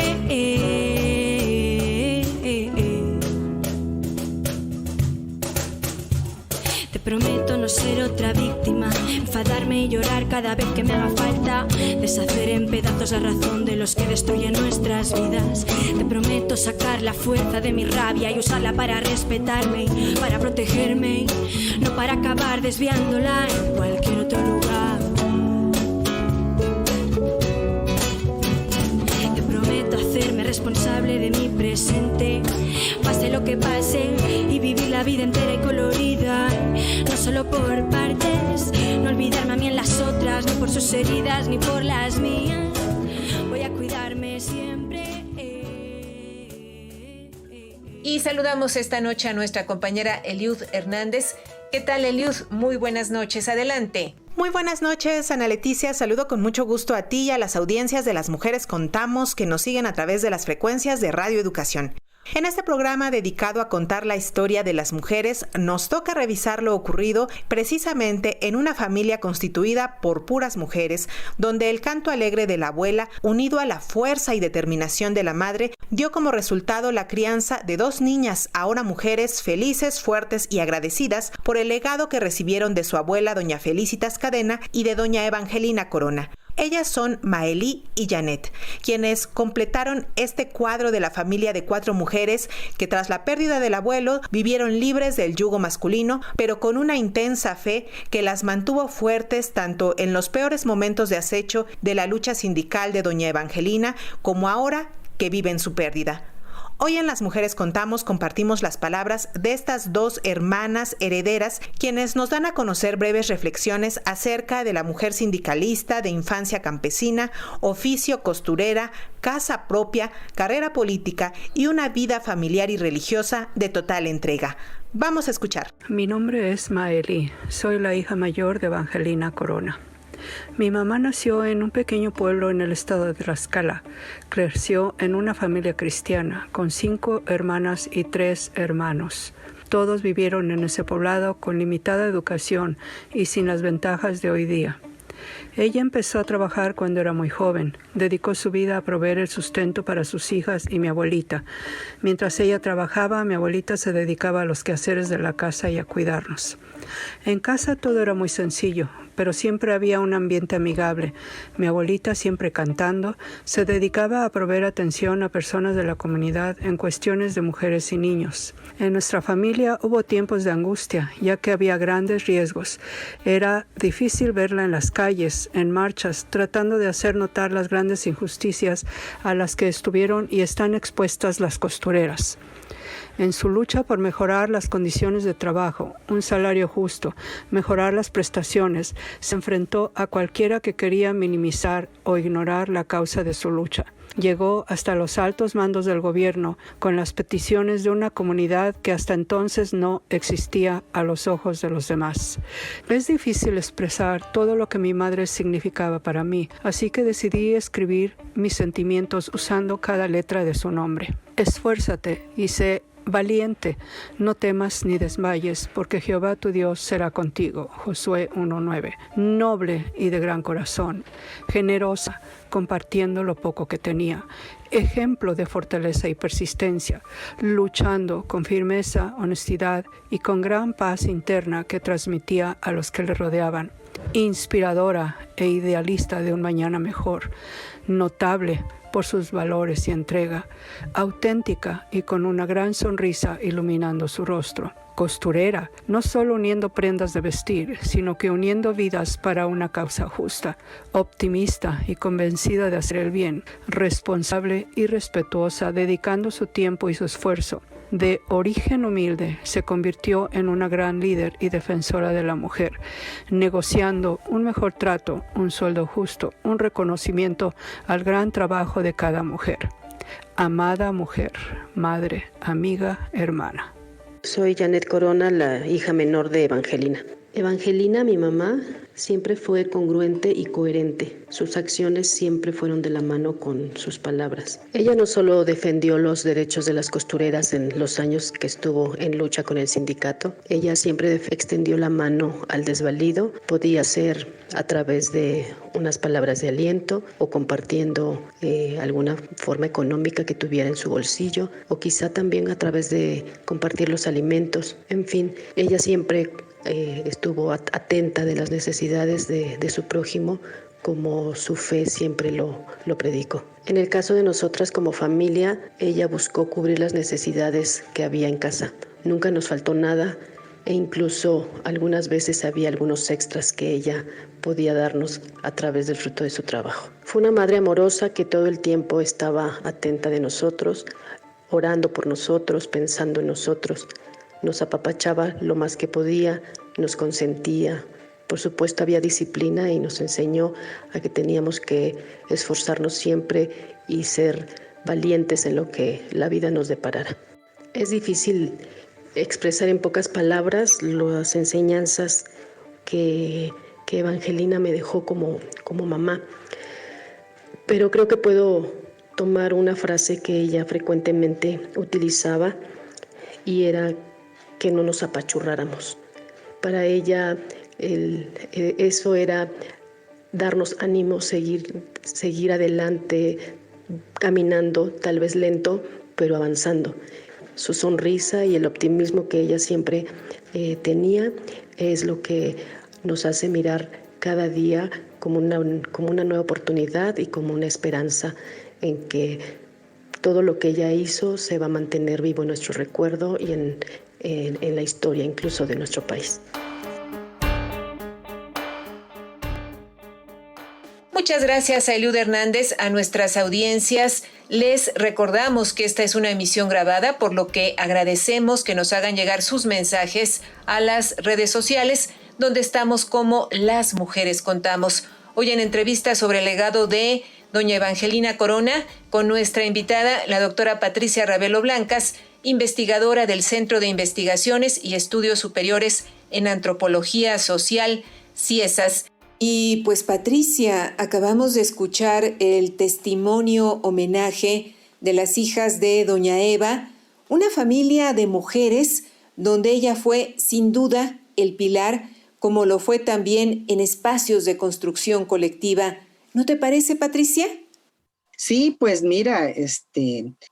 Te prometo no ser otra víctima, enfadarme y llorar cada vez que me haga falta, deshacer en pedazos a razón de los que destruyen nuestras vidas. Te prometo sacar la fuerza de mi rabia y usarla para respetarme, para protegerme, no para acabar desviándola en cualquier otro lugar. Te prometo hacerme responsable de mi presente, pase lo que pase, y vivir la vida entera y colorida, no solo por partes, no olvidarme a mí en las otras, ni por sus heridas, ni por las mías. Voy a cuidarme siempre. Y saludamos esta noche a nuestra compañera Eliud Hernández. ¿Qué tal, Eliud? Muy buenas noches. Adelante. Muy buenas noches, Ana Leticia. Saludo con mucho gusto a ti y a las audiencias de Las Mujeres Contamos que nos siguen a través de las frecuencias de Radio Educación. En este programa dedicado a contar la historia de las mujeres, nos toca revisar lo ocurrido precisamente en una familia constituida por puras mujeres, donde el canto alegre de la abuela, unido a la fuerza y determinación de la madre, dio como resultado la crianza de 2 niñas, ahora mujeres felices, fuertes y agradecidas por el legado que recibieron de su abuela, doña Felicitas Cadena, y de doña Evangelina Corona. Ellas son Maelí y Janet, quienes completaron este cuadro de la familia de 4 mujeres que tras la pérdida del abuelo vivieron libres del yugo masculino, pero con una intensa fe que las mantuvo fuertes tanto en los peores momentos de acecho de la lucha sindical de doña Evangelina como ahora que viven su pérdida. Hoy en Las Mujeres Contamos compartimos las palabras de estas 2 hermanas herederas, quienes nos dan a conocer breves reflexiones acerca de la mujer sindicalista, de infancia campesina, oficio costurera, casa propia, carrera política y una vida familiar y religiosa de total entrega. Vamos a escuchar. Mi nombre es Maelí, soy la hija mayor de Evangelina Corona. Mi mamá nació en un pequeño pueblo en el estado de Tlaxcala. Creció en una familia cristiana, con 5 hermanas y 3 hermanos. Todos vivieron en ese poblado con limitada educación y sin las ventajas de hoy día. Ella empezó a trabajar cuando era muy joven. Dedicó su vida a proveer el sustento para sus hijas y mi abuelita. Mientras ella trabajaba, mi abuelita se dedicaba a los quehaceres de la casa y a cuidarnos. En casa todo era muy sencillo, pero siempre había un ambiente amigable. Mi abuelita, siempre cantando, se dedicaba a proveer atención a personas de la comunidad en cuestiones de mujeres y niños. En nuestra familia hubo tiempos de angustia, ya que había grandes riesgos. Era difícil verla en las calles, en marchas, tratando de hacer notar las grandes injusticias a las que estuvieron y están expuestas las costureras. En su lucha por mejorar las condiciones de trabajo, un salario justo, mejorar las prestaciones, se enfrentó a cualquiera que quería minimizar o ignorar la causa de su lucha. Llegó hasta los altos mandos del gobierno con las peticiones de una comunidad que hasta entonces no existía a los ojos de los demás. Es difícil expresar todo lo que mi madre significaba para mí, así que decidí escribir mis sentimientos usando cada letra de su nombre. Esfuérzate y sé valiente, no temas ni desmayes, porque Jehová tu Dios será contigo. Josué 1:9. Noble y de gran corazón, generosa, compartiendo lo poco que tenía, ejemplo de fortaleza y persistencia, luchando con firmeza, honestidad y con gran paz interna que transmitía a los que le rodeaban. Inspiradora e idealista de un mañana mejor, notable por sus valores y entrega, auténtica y con una gran sonrisa iluminando su rostro. Costurera, no solo uniendo prendas de vestir, sino que uniendo vidas para una causa justa. Optimista y convencida de hacer el bien, responsable y respetuosa, dedicando su tiempo y su esfuerzo. De origen humilde, se convirtió en una gran líder y defensora de la mujer, negociando un mejor trato, un sueldo justo, un reconocimiento al gran trabajo de cada mujer. Amada mujer, madre, amiga, hermana. Soy Janet Corona, la hija menor de Evangelina. Evangelina, mi mamá, siempre fue congruente y coherente. Sus acciones siempre fueron de la mano con sus palabras. Ella no solo defendió los derechos de las costureras en los años que estuvo en lucha con el sindicato, ella siempre extendió la mano al desvalido. Podía ser a través de unas palabras de aliento o compartiendo alguna forma económica que tuviera en su bolsillo, o quizá también a través de compartir los alimentos. En fin, ella siempre estuvo atenta de las necesidades de su prójimo, como su fe siempre lo predicó. En el caso de nosotras como familia, ella buscó cubrir las necesidades que había en casa. Nunca nos faltó nada, e incluso algunas veces había algunos extras que ella podía darnos a través del fruto de su trabajo. Fue una madre amorosa que todo el tiempo estaba atenta de nosotros, orando por nosotros, pensando en nosotros. Nos apapachaba lo más que podía, nos consentía. Por supuesto, había disciplina y nos enseñó a que teníamos que esforzarnos siempre y ser valientes en lo que la vida nos deparara. Es difícil expresar en pocas palabras las enseñanzas que Evangelina me dejó como mamá, pero creo que puedo tomar una frase que ella frecuentemente utilizaba, y era que no nos apachurráramos. Para ella eso era darnos ánimo, seguir adelante, caminando, tal vez lento, pero avanzando. Su sonrisa y el optimismo que ella siempre tenía es lo que nos hace mirar cada día como una nueva oportunidad y como una esperanza en que todo lo que ella hizo se va a mantener vivo en nuestro recuerdo y en la historia incluso de nuestro país. Muchas gracias a Eliud Hernández, a nuestras audiencias. Les recordamos que esta es una emisión grabada, por lo que agradecemos que nos hagan llegar sus mensajes a las redes sociales, donde estamos como Las Mujeres Contamos. Hoy en entrevista sobre el legado de doña Evangelina Corona, con nuestra invitada, la doctora Patricia Ravelo Blancas, investigadora del Centro de Investigaciones y Estudios Superiores en Antropología Social, CIESAS. Y pues Patricia, acabamos de escuchar el testimonio homenaje de las hijas de Doña Eva, una familia de mujeres donde ella fue sin duda el pilar, como lo fue también en espacios de construcción colectiva. ¿No te parece, Patricia? Sí, pues mira,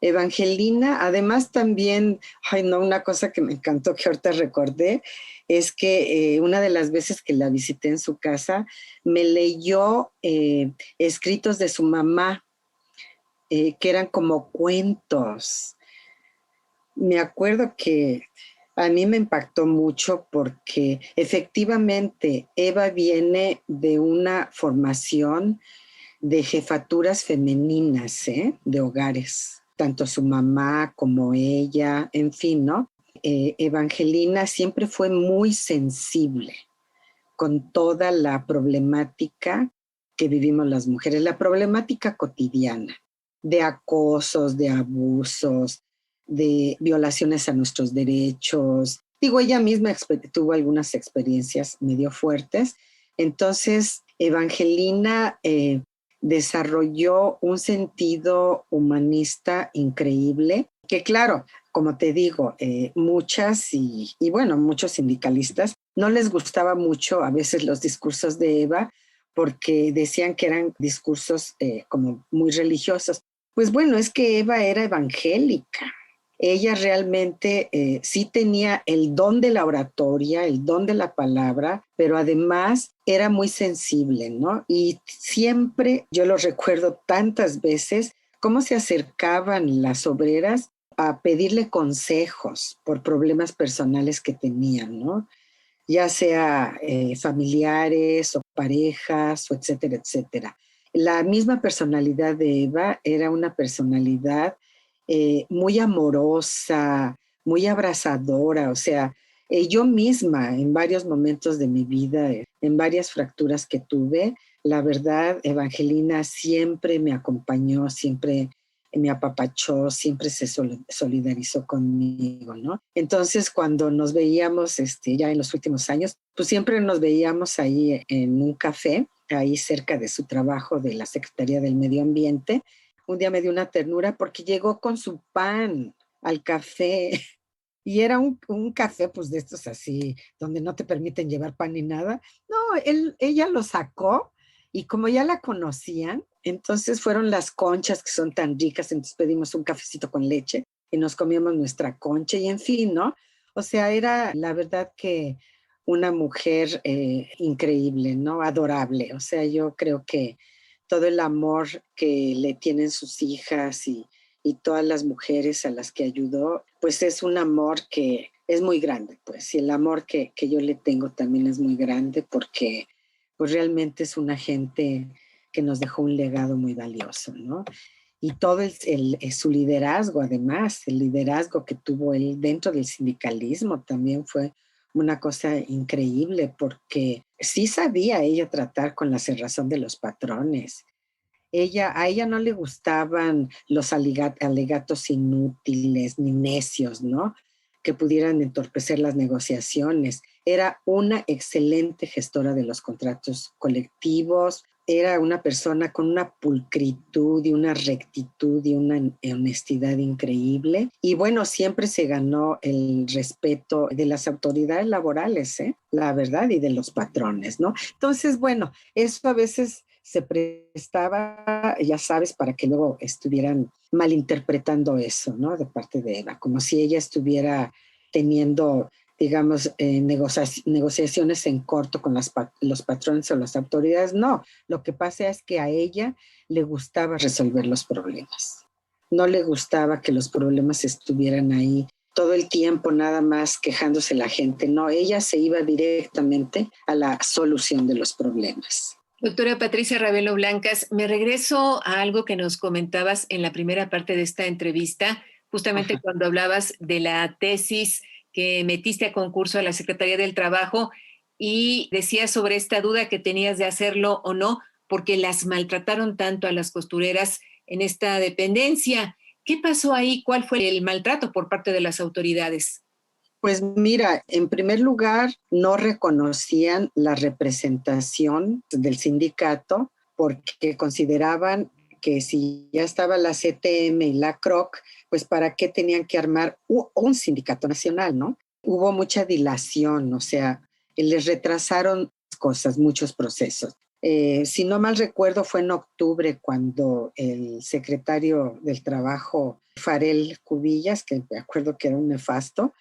Evangelina, además también, una cosa que me encantó que ahorita recordé, es que una de las veces que la visité en su casa, me leyó escritos de su mamá, que eran como cuentos. Me acuerdo que a mí me impactó mucho porque efectivamente Eva viene de una formación de jefaturas femeninas, de hogares, tanto su mamá como ella, en fin, ¿no? Evangelina siempre fue muy sensible con toda la problemática que vivimos las mujeres, la problemática cotidiana de acosos, de abusos, de violaciones a nuestros derechos. Digo, ella misma tuvo algunas experiencias medio fuertes. Entonces, Evangelina desarrolló un sentido humanista increíble, que claro, como te digo, muchas y bueno, muchos sindicalistas no les gustaba mucho a veces los discursos de Eva porque decían que eran discursos como muy religiosos. Pues bueno, es que Eva era evangélica. Ella realmente sí tenía el don de la oratoria, el don de la palabra, pero además era muy sensible, ¿no? Y siempre, yo lo recuerdo tantas veces, cómo se acercaban las obreras a pedirle consejos por problemas personales que tenían, ¿no? Ya sea familiares o parejas, o etcétera, etcétera. La misma personalidad de Eva era una personalidad muy amorosa, muy abrazadora, o sea, yo misma en varios momentos de mi vida, en varias fracturas que tuve, la verdad, Evangelina siempre me acompañó, siempre me apapachó, siempre se solidarizó conmigo, ¿no? Entonces, cuando nos veíamos ya en los últimos años, pues siempre nos veíamos ahí en un café, ahí cerca de su trabajo de la Secretaría del Medio Ambiente. Un día me dio una ternura porque llegó con su pan al café y era un café pues de estos así, donde no te permiten llevar pan ni nada. No, ella lo sacó y como ya la conocían, entonces fueron las conchas que son tan ricas, entonces pedimos un cafecito con leche y nos comíamos nuestra concha y en fin, ¿no? O sea, era la verdad que una mujer increíble, ¿no? Adorable. O sea, yo creo que todo el amor que le tienen sus hijas y todas las mujeres a las que ayudó, pues es un amor que es muy grande, pues, y el amor que yo le tengo también es muy grande porque pues realmente es una gente que nos dejó un legado muy valioso, ¿no? Y todo su liderazgo, además, el liderazgo que tuvo él dentro del sindicalismo también fue una cosa increíble porque sí sabía ella tratar con la cerrazón de los patrones. A ella no le gustaban los alegatos inútiles ni necios, ¿no? Que pudieran entorpecer las negociaciones. Era una excelente gestora de los contratos colectivos, era una persona con una pulcritud y una rectitud y una honestidad increíble. Y bueno, siempre se ganó el respeto de las autoridades laborales, la verdad, y de los patrones, ¿no? Entonces, bueno, eso a veces se prestaba, ya sabes, para que luego estuvieran malinterpretando eso, ¿no? De parte de Eva, como si ella estuviera teniendo, digamos, negociaciones en corto con los patrones o las autoridades. No, lo que pasa es que a ella le gustaba resolver los problemas. No le gustaba que los problemas estuvieran ahí todo el tiempo nada más quejándose la gente. No, ella se iba directamente a la solución de los problemas. Doctora Patricia Ravelo Blancas, me regreso a algo que nos comentabas en la primera parte de esta entrevista, justamente cuando hablabas de la tesis que metiste a concurso a la Secretaría del Trabajo y decías sobre esta duda que tenías de hacerlo o no, porque las maltrataron tanto a las costureras en esta dependencia. ¿Qué pasó ahí? ¿Cuál fue el maltrato por parte de las autoridades? Pues mira, en primer lugar, no reconocían la representación del sindicato porque consideraban que si ya estaba la CTM y la CROC, pues para qué tenían que armar un sindicato nacional, ¿no? Hubo mucha dilación, o sea, les retrasaron cosas, muchos procesos. Si no mal recuerdo, fue en octubre cuando el secretario del Trabajo, Farel Cubillas, que me acuerdo que era un nefasto,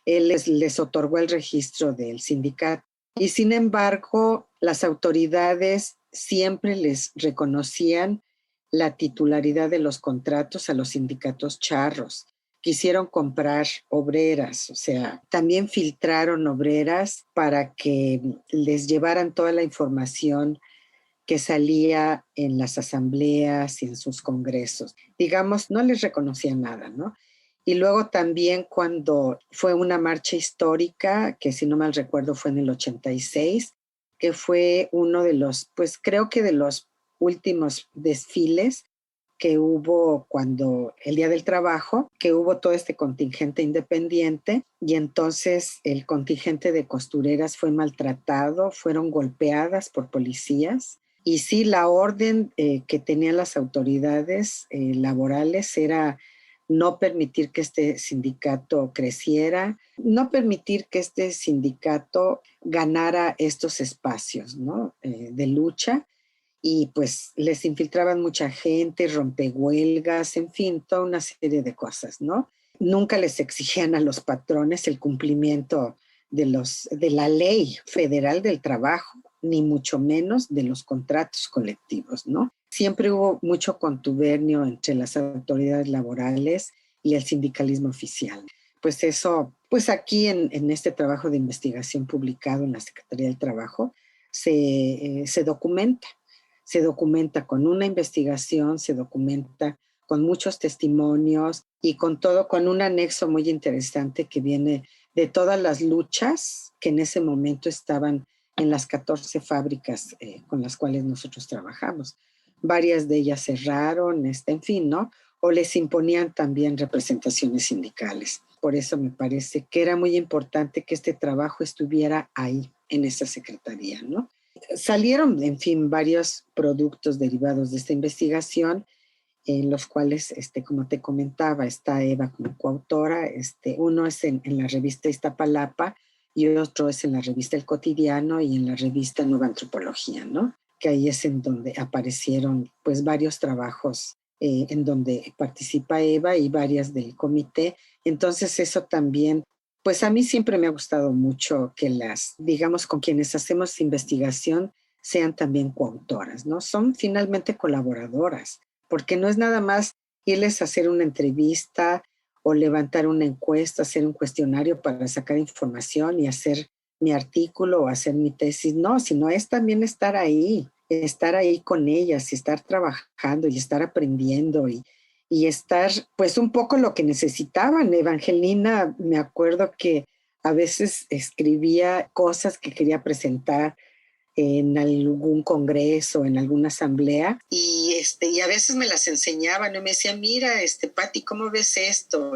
él les otorgó el registro del sindicato. Y sin embargo, las autoridades siempre les reconocían la titularidad de los contratos a los sindicatos charros. Quisieron comprar obreras, o sea, también filtraron obreras para que les llevaran toda la información que salía en las asambleas y en sus congresos. Digamos, no les reconocían nada, ¿no? Y luego también cuando fue una marcha histórica, que si no mal recuerdo fue en el 86, que fue uno de los, pues creo que de los últimos desfiles que hubo cuando el Día del Trabajo, que hubo todo este contingente independiente y entonces el contingente de costureras fue maltratado, fueron golpeadas por policías. Y sí, la orden que tenían las autoridades laborales era no permitir que este sindicato creciera, no permitir que este sindicato ganara estos espacios, ¿no? De lucha. Y pues les infiltraban mucha gente, rompehuelgas, en fin, toda una serie de cosas, ¿no? Nunca les exigían a los patrones el cumplimiento de la ley federal del trabajo, ni mucho menos de los contratos colectivos, ¿no? Siempre hubo mucho contubernio entre las autoridades laborales y el sindicalismo oficial. Pues eso, pues aquí en este trabajo de investigación publicado en la Secretaría del Trabajo se documenta con una investigación, se documenta con muchos testimonios y con un anexo muy interesante que viene de todas las luchas que en ese momento estaban en las 14 fábricas con las cuales nosotros trabajamos. Varias de ellas cerraron, en fin, ¿no? O les imponían también representaciones sindicales. Por eso me parece que era muy importante que este trabajo estuviera ahí, en esa secretaría, ¿no? Salieron, en fin, varios productos derivados de esta investigación, en los cuales, como te comentaba, está Eva como coautora. Uno es en la revista Iztapalapa y otro es en la revista El Cotidiano y en la revista Nueva Antropología, ¿no? Que ahí es en donde aparecieron pues varios trabajos en donde participa Eva y varias del comité. Entonces eso también, pues a mí siempre me ha gustado mucho que digamos, con quienes hacemos investigación sean también coautoras, ¿no? Son finalmente colaboradoras, porque no es nada más irles a hacer una entrevista o levantar una encuesta, hacer un cuestionario para sacar información y hacer mi artículo o hacer mi tesis, no, sino es también estar ahí con ellas y estar trabajando y estar aprendiendo y estar, pues un poco lo que necesitaban. Evangelina, me acuerdo que a veces escribía cosas que quería presentar en algún congreso, en alguna asamblea, y a veces me las enseñaban y me decía, mira, Pati, ¿cómo ves esto?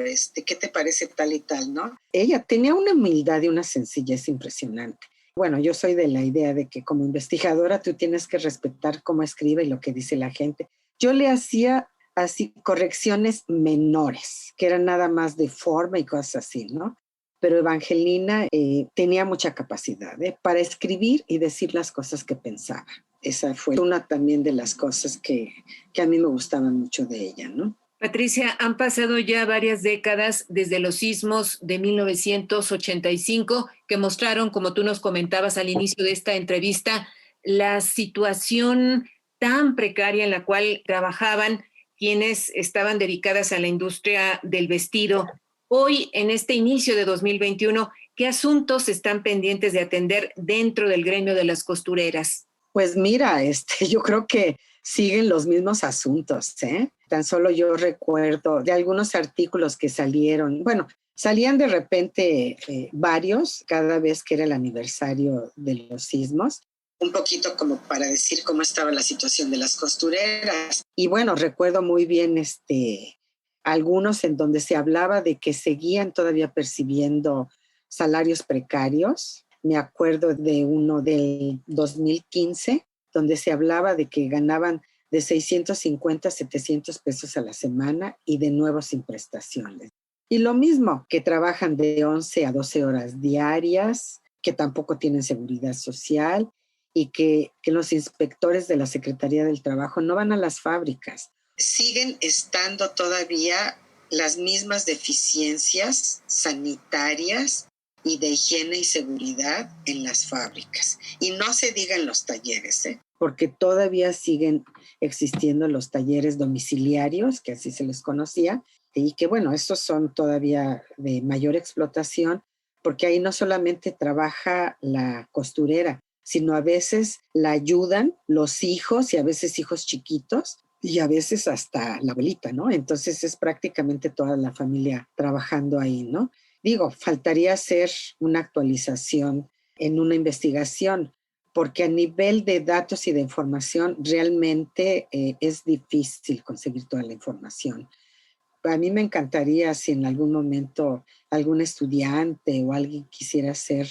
¿Qué te parece tal y tal, no? Ella tenía una humildad y una sencillez impresionante. Bueno, yo soy de la idea de que como investigadora tú tienes que respetar cómo escribe y lo que dice la gente. Yo le hacía así correcciones menores, que eran nada más de forma y cosas así, ¿no? Pero Evangelina tenía mucha capacidad para escribir y decir las cosas que pensaba. Esa fue una también de las cosas que a mí me gustaban mucho de ella, ¿no? Patricia, han pasado ya varias décadas desde los sismos de 1985 que mostraron, como tú nos comentabas al inicio de esta entrevista, la situación tan precaria en la cual trabajaban quienes estaban dedicadas a la industria del vestido. Hoy, en este inicio de 2021, ¿qué asuntos están pendientes de atender dentro del gremio de las costureras? Pues mira, yo creo que siguen los mismos asuntos, ¿eh? Tan solo yo recuerdo de algunos artículos que salieron, bueno, salían de repente varios cada vez que era el aniversario de los sismos, un poquito como para decir cómo estaba la situación de las costureras. Y bueno, recuerdo muy bien algunos en donde se hablaba de que seguían todavía percibiendo salarios precarios. Me acuerdo de uno del 2015, donde se hablaba de que ganaban de 650 a 700 pesos a la semana y de nuevo sin prestaciones. Y lo mismo, que trabajan de 11 a 12 horas diarias, que tampoco tienen seguridad social y que los inspectores de la Secretaría del Trabajo no van a las fábricas. Siguen estando todavía las mismas deficiencias sanitarias y de higiene y seguridad en las fábricas. Y no se diga en los talleres, porque todavía siguen existiendo los talleres domiciliarios, que así se les conocía, y que bueno, estos son todavía de mayor explotación, porque ahí no solamente trabaja la costurera, sino a veces la ayudan los hijos y a veces hijos chiquitos y a veces hasta la abuelita, ¿no? Entonces es prácticamente toda la familia trabajando ahí, ¿no? Digo, faltaría hacer una actualización en una investigación, porque a nivel de datos y de información realmente es difícil conseguir toda la información. A mí me encantaría si en algún momento algún estudiante o alguien quisiera hacer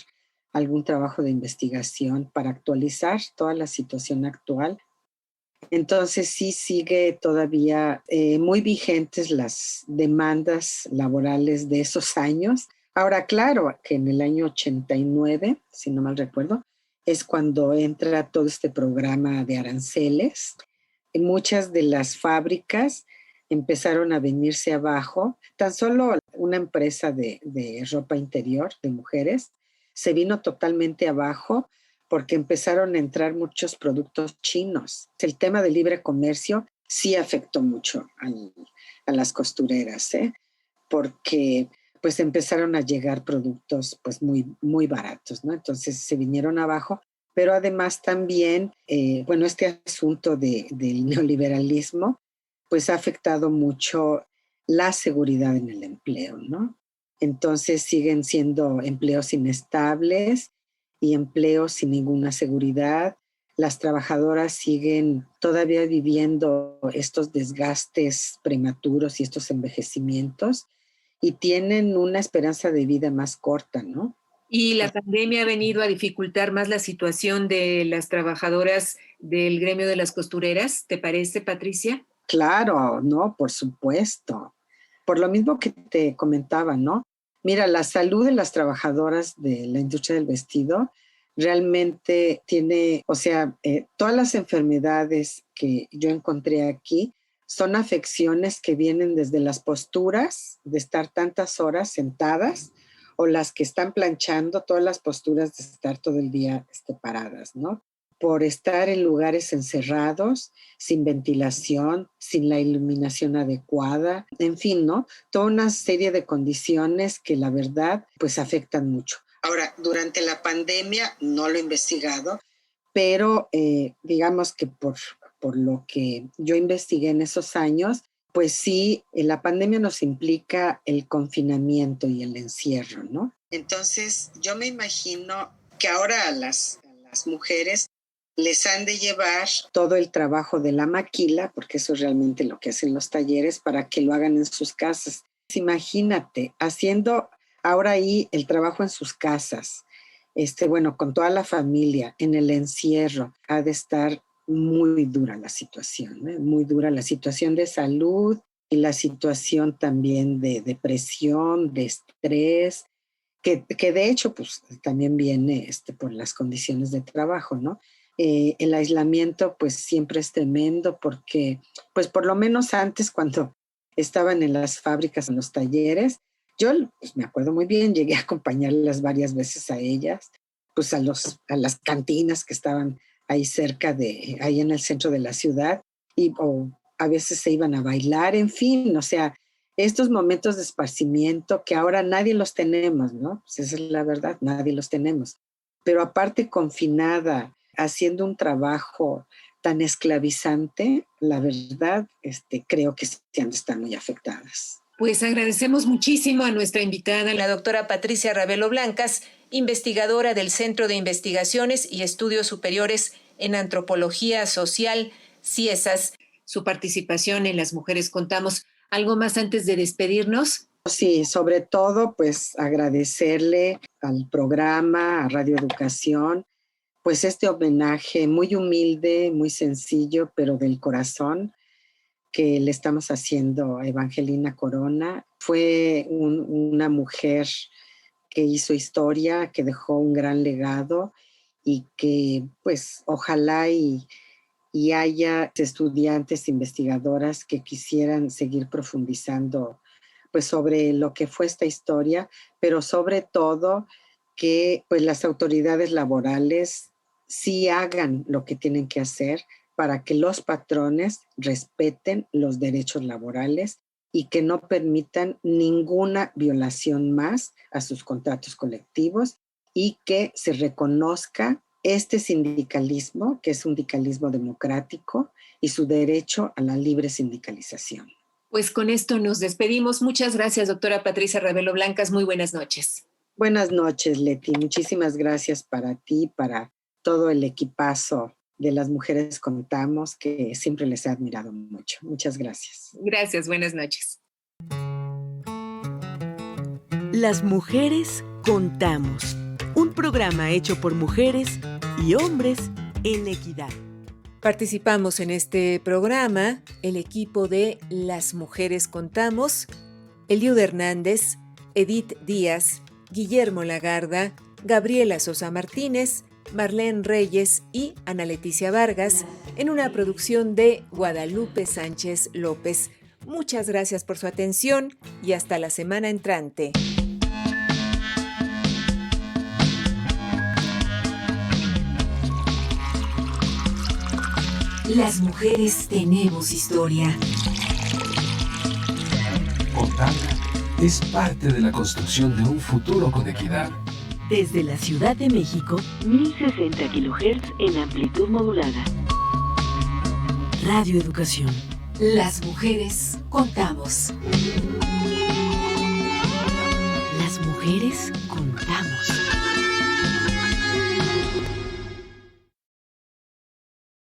algún trabajo de investigación para actualizar toda la situación actual. Entonces sí sigue todavía muy vigentes las demandas laborales de esos años. Ahora, claro, que en el año 89, si no mal recuerdo, es cuando entra todo este programa de aranceles. Y muchas de las fábricas empezaron a venirse abajo. Tan solo una empresa de ropa interior de mujeres se vino totalmente abajo porque empezaron a entrar muchos productos chinos. El tema del libre comercio sí afectó mucho a las costureras, porque pues empezaron a llegar productos pues muy, muy baratos, ¿no? Entonces se vinieron abajo, pero además también, este asunto del neoliberalismo pues ha afectado mucho la seguridad en el empleo, ¿no? Entonces siguen siendo empleos inestables y empleos sin ninguna seguridad. Las trabajadoras siguen todavía viviendo estos desgastes prematuros y estos envejecimientos y tienen una esperanza de vida más corta, ¿no? ¿Y la pandemia ha venido a dificultar más la situación de las trabajadoras del gremio de las costureras? ¿Te parece, Patricia? Claro, no, por supuesto. Por lo mismo que te comentaba, ¿no? Mira, la salud de las trabajadoras de la industria del vestido realmente tiene, todas las enfermedades que yo encontré aquí son afecciones que vienen desde las posturas de estar tantas horas sentadas o las que están planchando, todas las posturas de estar todo el día paradas, ¿no? Por estar en lugares encerrados, sin ventilación, sin la iluminación adecuada, en fin, ¿no? Toda una serie de condiciones que la verdad pues afectan mucho. Ahora, durante la pandemia no lo he investigado, pero digamos que por lo que yo investigué en esos años, pues sí, la pandemia nos implica el confinamiento y el encierro, ¿no? Entonces, yo me imagino que ahora a las mujeres les han de llevar todo el trabajo de la maquila, porque eso es realmente lo que hacen los talleres, para que lo hagan en sus casas. Imagínate, haciendo ahora ahí el trabajo en sus casas, con toda la familia, en el encierro, ha de estar muy dura la situación, muy dura la situación de salud y la situación también de depresión, de estrés, que de hecho pues también viene por las condiciones de trabajo, ¿no? El aislamiento pues siempre es tremendo porque pues por lo menos antes cuando estaban en las fábricas, en los talleres, yo pues, me acuerdo muy bien, llegué a acompañarlas varias veces a ellas, pues a las cantinas que estaban ahí cerca ahí en el centro de la ciudad, o a veces se iban a bailar, en fin, estos momentos de esparcimiento que ahora nadie los tenemos, ¿no? Pues esa es la verdad, nadie los tenemos. Pero aparte confinada, haciendo un trabajo tan esclavizante, la verdad, creo que sí han de estar muy afectadas. Pues agradecemos muchísimo a nuestra invitada, la doctora Patricia Ravelo Blancas, investigadora del Centro de Investigaciones y Estudios Superiores en Antropología Social, CIESAS, su participación en Las Mujeres Contamos. ¿Algo más antes de despedirnos? Sí, sobre todo, pues agradecerle al programa, a Radio Educación, pues este homenaje muy humilde, muy sencillo, pero del corazón, que le estamos haciendo a Evangelina Corona. Fue una mujer que hizo historia, que dejó un gran legado y que pues ojalá y haya estudiantes, investigadoras que quisieran seguir profundizando pues sobre lo que fue esta historia, pero sobre todo que pues las autoridades laborales sí hagan lo que tienen que hacer para que los patrones respeten los derechos laborales y que no permitan ninguna violación más a sus contratos colectivos y que se reconozca este sindicalismo, que es un sindicalismo democrático, y su derecho a la libre sindicalización. Pues con esto nos despedimos. Muchas gracias, doctora Patricia Ravelo Blancas. Muy buenas noches. Buenas noches, Leti. Muchísimas gracias para ti, para todo el equipazo de Las Mujeres Contamos, que siempre les he admirado mucho. Muchas gracias. Gracias, buenas noches. Las Mujeres Contamos, un programa hecho por mujeres y hombres en equidad. Participamos en este programa el equipo de Las Mujeres Contamos, Eliud Hernández, Edith Díaz, Guillermo Lagarda, Gabriela Sosa Martínez, Marlene Reyes y Ana Leticia Vargas, en una producción de Guadalupe Sánchez López. Muchas gracias por su atención y hasta la semana entrante. Las mujeres tenemos historia. Contarla es parte de la construcción de un futuro con equidad. Desde la Ciudad de México, 1060 kHz en amplitud modulada. Radio Educación. Las mujeres contamos. Las mujeres contamos.